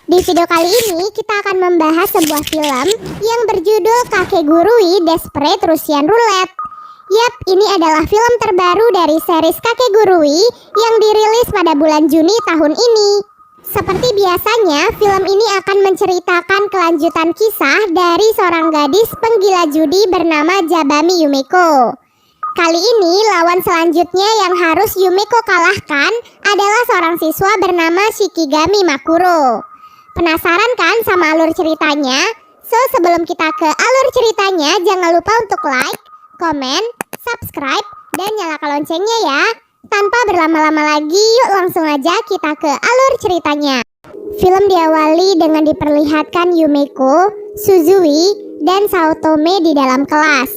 Di video kali ini kita akan membahas sebuah film yang berjudul Kakegurui Desperate Russian Roulette. Yap, ini adalah film terbaru dari series Kakegurui yang dirilis pada bulan Juni tahun ini. Seperti biasanya, film ini akan menceritakan kelanjutan kisah dari seorang gadis penggila judi bernama Jabami Yumeko. Kali ini lawan selanjutnya yang harus Yumeko kalahkan adalah seorang siswa bernama Shikigami Makuro. Penasaran kan sama alur ceritanya? So, sebelum kita ke alur ceritanya, jangan lupa untuk like, komen, subscribe, dan nyalakan loncengnya ya. Tanpa berlama-lama lagi, yuk langsung aja kita ke alur ceritanya. Film diawali dengan diperlihatkan Yumeko, Suzui, dan Saotome di dalam kelas.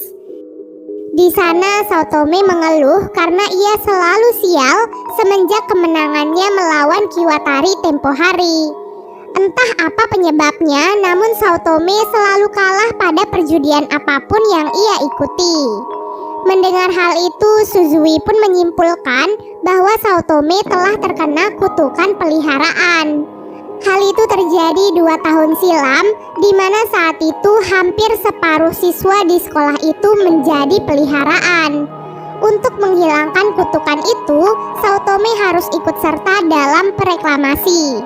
Di sana Saotome mengeluh karena ia selalu sial semenjak kemenangannya melawan Kiwatari tempo hari. Entah apa penyebabnya, namun Saotome selalu kalah pada perjudian apapun yang ia ikuti. Mendengar hal itu, Suzui pun menyimpulkan bahwa Saotome telah terkena kutukan peliharaan. Hal itu terjadi 2 tahun silam, di mana saat itu hampir separuh siswa di sekolah itu menjadi peliharaan. Untuk menghilangkan kutukan itu, Saotome harus ikut serta dalam pereklamasi.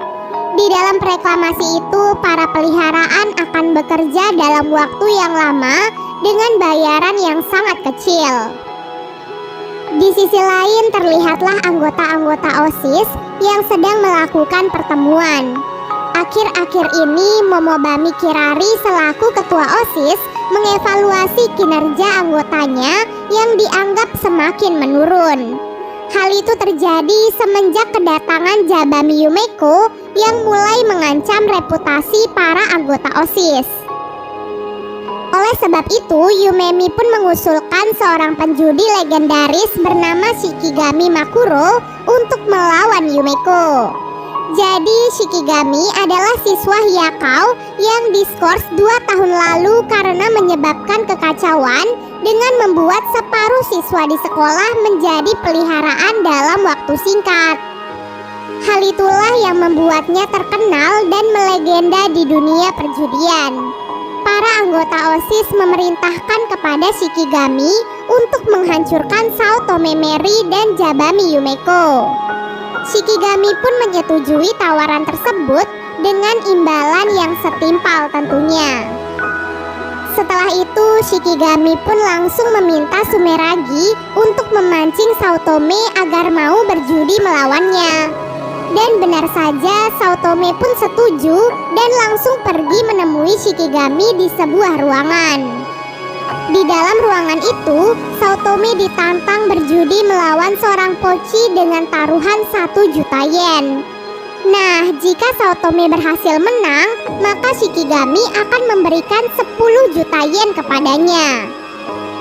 Di dalam pereklamasi itu, para peliharaan akan bekerja dalam waktu yang lama dengan bayaran yang sangat kecil. Di sisi lain terlihatlah anggota-anggota OSIS yang sedang melakukan pertemuan. Akhir-akhir ini Momobami Kirari selaku ketua OSIS mengevaluasi kinerja anggotanya yang dianggap semakin menurun. Hal itu terjadi semenjak kedatangan Jabami Yumeko yang mulai mengancam reputasi para anggota OSIS. Oleh sebab itu, Yumemi pun mengusulkan seorang penjudi legendaris bernama Shikigami Makuro untuk melawan Yumeko. Jadi Shikigami adalah siswa Hyakao yang diskors 2 tahun lalu karena menyebabkan kekacauan dengan membuat separuh siswa di sekolah menjadi peliharaan dalam waktu singkat. Hal itulah yang membuatnya terkenal dan melegenda di dunia perjudian. Para anggota OSIS memerintahkan kepada Shikigami untuk menghancurkan Saotome Meri dan Jabami Yumeko. Shikigami pun menyetujui tawaran tersebut dengan imbalan yang setimpal tentunya. Setelah itu, Shikigami pun langsung meminta Sumeragi untuk memancing Saotome agar mau berjudi melawannya. Dan benar saja, Saotome pun setuju dan langsung pergi menemui Shikigami di sebuah ruangan. Di dalam ruangan itu, Saotome ditantang berjudi melawan seorang poci dengan taruhan 1 juta yen. Nah, jika Saotome berhasil menang, maka Shikigami akan memberikan 10 juta yen kepadanya.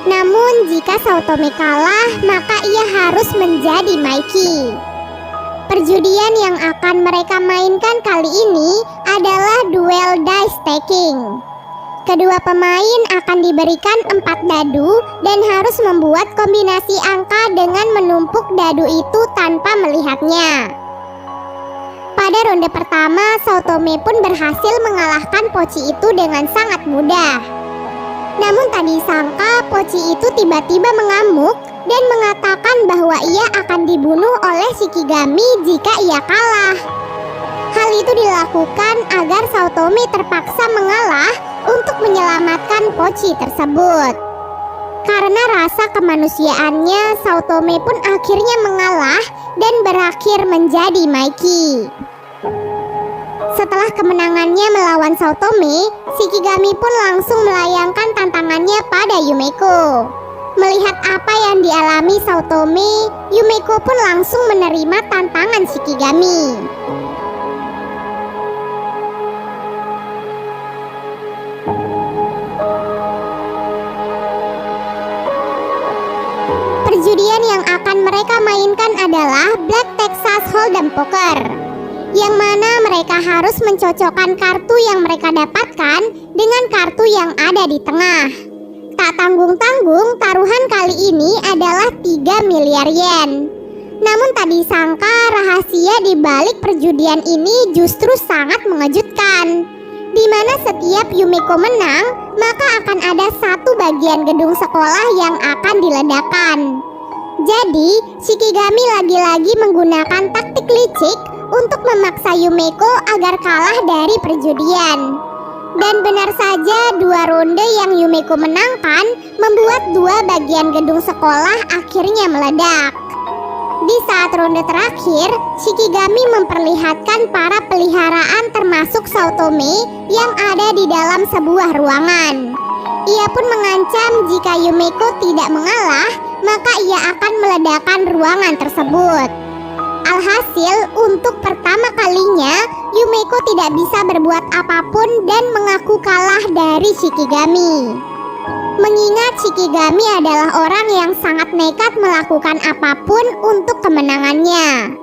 Namun, jika Saotome kalah, maka ia harus menjadi Maiki. Perjudian yang akan mereka mainkan kali ini adalah duel dice stacking. Kedua pemain akan diberikan 4 dadu dan harus membuat kombinasi angka dengan menumpuk dadu itu tanpa melihatnya. Pada ronde pertama, Saotome pun berhasil mengalahkan poci itu dengan sangat mudah. Namun tak disangka poci itu tiba-tiba mengamuk dan mengatakan bahwa ia akan dibunuh oleh Shikigami jika ia kalah. Hal itu dilakukan agar Saotome terpaksa mengalah untuk menyelamatkan poci tersebut. Karena rasa kemanusiaannya, Saotome pun akhirnya mengalah dan berakhir menjadi Maiki. Setelah kemenangannya melawan Saotome, Shikigami pun langsung melayangkan tantangannya pada Yumeko. Melihat apa yang dialami Saotome, Yumeko pun langsung menerima tantangan Shikigami. Perjudian yang akan mereka mainkan adalah Black Texas Hold'em Poker, yang mana mereka harus mencocokkan kartu yang mereka dapatkan dengan kartu yang ada di tengah. Tak tanggung-tanggung, taruhan kali ini adalah 3 miliar yen. Namun tak disangka rahasia di balik perjudian ini justru sangat mengejutkan. ketakutan. Di mana setiap Yumeko menang, maka akan ada satu bagian gedung sekolah yang akan diledakkan. Jadi, Shikigami lagi-lagi menggunakan taktik licik untuk memaksa Yumeko agar kalah dari perjudian. Dan benar saja, 2 ronde yang Yumeko menangkan membuat 2 bagian gedung sekolah akhirnya meledak. Di saat ronde terakhir, Shikigami memperlihatkan para peliharaan termasuk Saotome yang ada di dalam sebuah ruangan. Ia pun mengancam jika Yumeko tidak mengalah, maka ia akan meledakkan ruangan tersebut. Alhasil, untuk pertama kalinya, Yumeko tidak bisa berbuat apapun dan mengaku kalah dari Shikigami. Mengingat Shikigami adalah orang yang sangat nekat melakukan apapun untuk kemenangannya.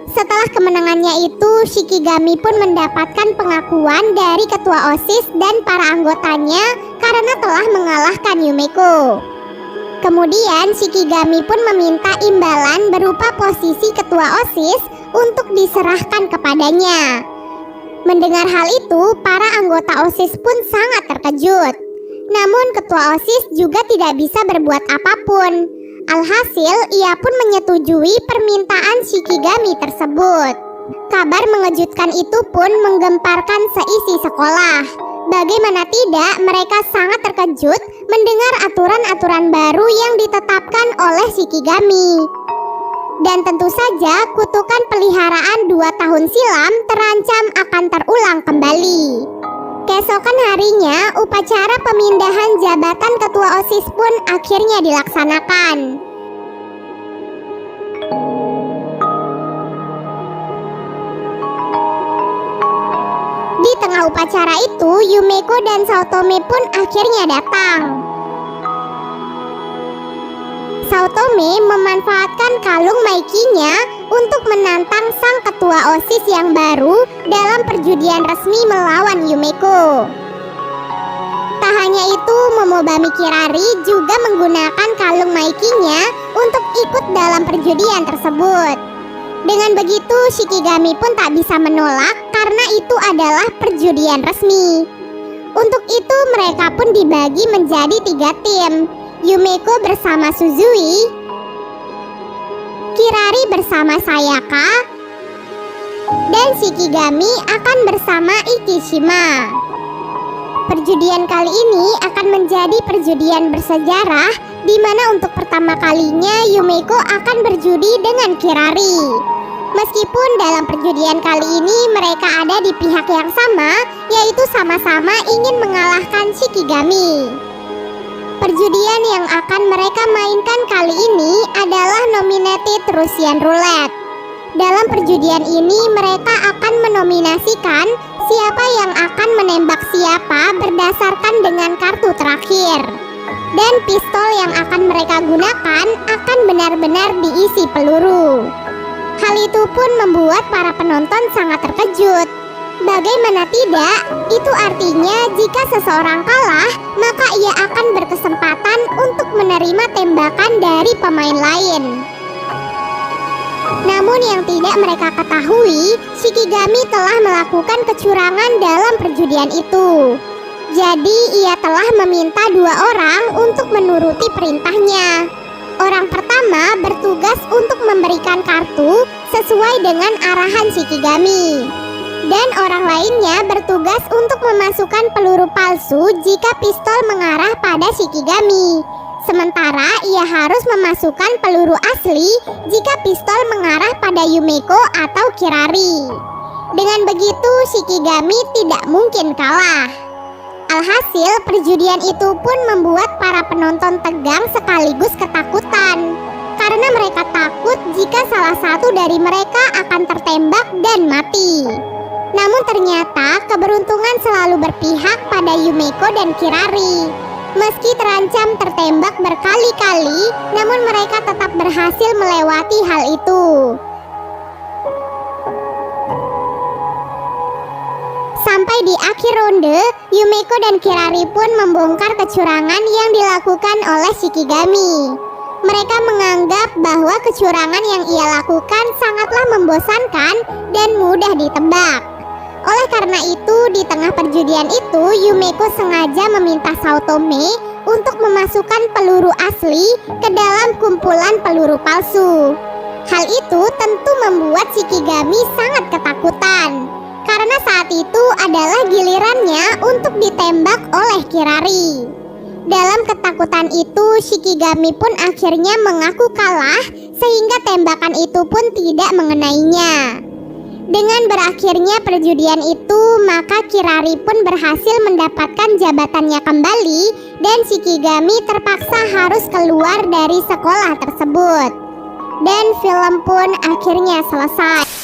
Setelah kemenangannya itu, Shikigami pun mendapatkan pengakuan dari ketua OSIS dan para anggotanya karena telah mengalahkan Yumeko. Kemudian Shikigami pun meminta imbalan berupa posisi ketua OSIS untuk diserahkan kepadanya. Mendengar hal itu, para anggota OSIS pun sangat terkejut. Namun ketua OSIS juga tidak bisa berbuat apapun. Alhasil, ia pun menyetujui permintaan Shikigami tersebut. Kabar mengejutkan itu pun menggemparkan seisi sekolah. Bagaimana tidak, mereka sangat terkejut mendengar aturan-aturan baru yang ditetapkan oleh Shikigami. Dan tentu saja kutukan peliharaan 2 tahun silam terancam akan terulang kembali. Keesokan harinya, upacara pemindahan jabatan ketua OSIS pun akhirnya dilaksanakan. Di tengah upacara itu, Yumeko dan Saotome pun akhirnya datang. Saotome memanfaatkan kalung Maikinya untuk menantang sang ketua OSIS yang baru dalam perjudian resmi melawan Yumeko. Tak hanya itu, Momobami Kirari juga menggunakan kalung Maikinya untuk ikut dalam perjudian tersebut. Dengan begitu, Shikigami pun tak bisa menolak karena itu adalah perjudian resmi. Untuk itu, mereka pun dibagi menjadi 3 tim. Yumeko bersama Suzui, Kirari bersama Sayaka, dan Shikigami akan bersama Ikishima. Perjudian kali ini akan menjadi perjudian bersejarah di mana untuk pertama kalinya Yumeko akan berjudi dengan Kirari. Meskipun dalam perjudian kali ini mereka ada di pihak yang sama, yaitu sama-sama ingin mengalahkan Shikigami. Perjudian yang akan mereka mainkan kali ini adalah Nominated Russian Roulette. Dalam perjudian ini mereka akan menominasikan siapa yang akan menembak siapa berdasarkan dengan kartu terakhir. Dan pistol yang akan mereka gunakan akan benar-benar diisi peluru. Hal itu pun membuat para penonton sangat terkejut. Bagaimana tidak, itu artinya jika seseorang kalah, maka ia akan berkesempatan untuk menerima tembakan dari pemain lain. Namun yang tidak mereka ketahui, Shikigami telah melakukan kecurangan dalam perjudian itu. Jadi ia telah meminta 2 orang untuk menuruti perintahnya. Orang pertama bertugas untuk memberikan kartu sesuai dengan arahan Shikigami. Dan orang lainnya bertugas untuk memasukkan peluru palsu jika pistol mengarah pada Shikigami. Sementara ia harus memasukkan peluru asli jika pistol mengarah pada Yumeko atau Kirari. Dengan begitu Shikigami tidak mungkin kalah. Alhasil perjudian itu pun membuat para penonton tegang sekaligus ketakutan. Karena mereka takut jika salah satu dari mereka akan tertembak dan mati. Namun ternyata keberuntungan selalu berpihak pada Yumeko dan Kirari. Meski terancam tertembak berkali-kali, namun mereka tetap berhasil melewati hal itu. Sampai di akhir ronde, Yumeko dan Kirari pun membongkar kecurangan yang dilakukan oleh Shikigami. Mereka menganggap bahwa kecurangan yang ia lakukan sangatlah membosankan dan mudah ditebak. Oleh karena itu, di tengah perjudian itu, Yumeko sengaja meminta Saotome untuk memasukkan peluru asli ke dalam kumpulan peluru palsu. Hal itu tentu membuat Shikigami sangat ketakutan, karena saat itu adalah gilirannya untuk ditembak oleh Kirari. Dalam ketakutan itu, Shikigami pun akhirnya mengaku kalah, sehingga tembakan itu pun tidak mengenainya. Dengan berakhirnya perjudian itu, maka Kirari pun berhasil mendapatkan jabatannya kembali dan Shikigami terpaksa harus keluar dari sekolah tersebut. Dan film pun akhirnya selesai.